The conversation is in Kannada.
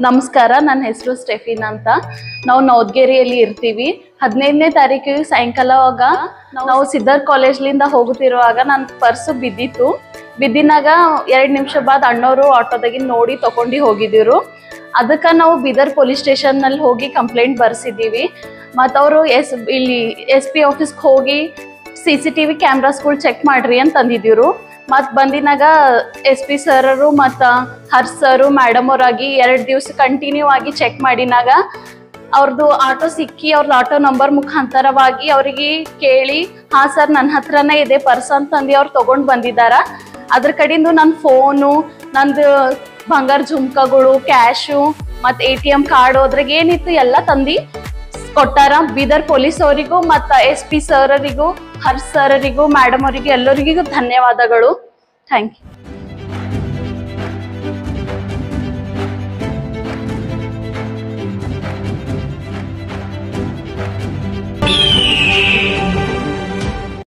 ನಮಸ್ಕಾರ, ನನ್ನ ಹೆಸರು ಸ್ಟೆಫಿನ್ ಅಂತ. ನಾವು ನವದಗೆರೆಯಲ್ಲಿ ಇರ್ತೀವಿ. 15ನೇ ತಾರೀಕಿಗೆ ಸಾಯಂಕಾಲವಾಗ ನಾವು ಸಿದ್ಧಾರ್ ಕಾಲೇಜ್ಲಿಂದ ಹೋಗುತ್ತಿರುವಾಗ ನನ್ನ ಪರ್ಸು ಬಿದ್ದಿನಾಗ 2 ನಿಮಿಷ ಬಾದ್ ಅಣ್ಣವರು ಆಟೋದಾಗಿನ ನೋಡಿ ತಗೊಂಡು ಹೋಗಿದ್ರು. ಅದಕ್ಕೆ ನಾವು ಬೀದರ್ ಪೊಲೀಸ್ ಸ್ಟೇಷನ್ನಲ್ಲಿ ಹೋಗಿ ಕಂಪ್ಲೇಂಟ್ ಬರ್ಸಿದ್ದೀವಿ. ಮತ್ತು ಅವರು ಇಲ್ಲಿ SP ಆಫೀಸ್ಗೆ ಹೋಗಿ CCTV ಕ್ಯಾಮ್ರಾಸ್ಗಳು ಚೆಕ್ ಮಾಡ್ರಿ ಅಂತ ಅಂದಿದ್ರು. ಮತ್ತು ಬಂದಿನಾಗ SP ಸರರು ಮತ್ತು ಹರ್ಷ್ ಸರು ಮೇಡಮ್ ಅವರಾಗಿ 2 ದಿವಸ ಕಂಟಿನ್ಯೂ ಆಗಿ ಚೆಕ್ ಮಾಡಿನಾಗ ಅವ್ರದ್ದು ಆಟೋ ಸಿಕ್ಕಿ ಅವ್ರದ್ದು ಆಟೋ ನಂಬರ್ ಮುಖಾಂತರವಾಗಿ ಅವರಿಗೆ ಕೇಳಿ, ಹಾಂ ಸರ್ ನನ್ನ ಹತ್ರನೇ ಇದೆ ಪರ್ಸ್ ಅಂತಂದು ಅವ್ರು ತೊಗೊಂಡು ಬಂದಿದ್ದಾರ. ಅದ್ರ ಕಡೆಯಿಂದ ನನ್ನ ಫೋನು, ನಂದು ಬಂಗಾರ ಜುಮ್ಕಗಳು, ಕ್ಯಾಶು ಮತ್ತು ATM ಕಾರ್ಡು ಅದ್ರಾಗ ಏನಿತ್ತು ಎಲ್ಲ ತಂದು ಕೊಟ್ಟಾರ. ಬೀದರ್ ಪೊಲೀಸ್ ಅವರಿಗೂ ಮತ್ತು SP ಸರರಿಗೂ, ಹರ್ಷ್ ಸರರಿಗೂ, ಮೇಡಮ್ ಅವರಿಗೂ ಎಲ್ಲರಿಗೂ ಧನ್ಯವಾದಗಳು. Thank you.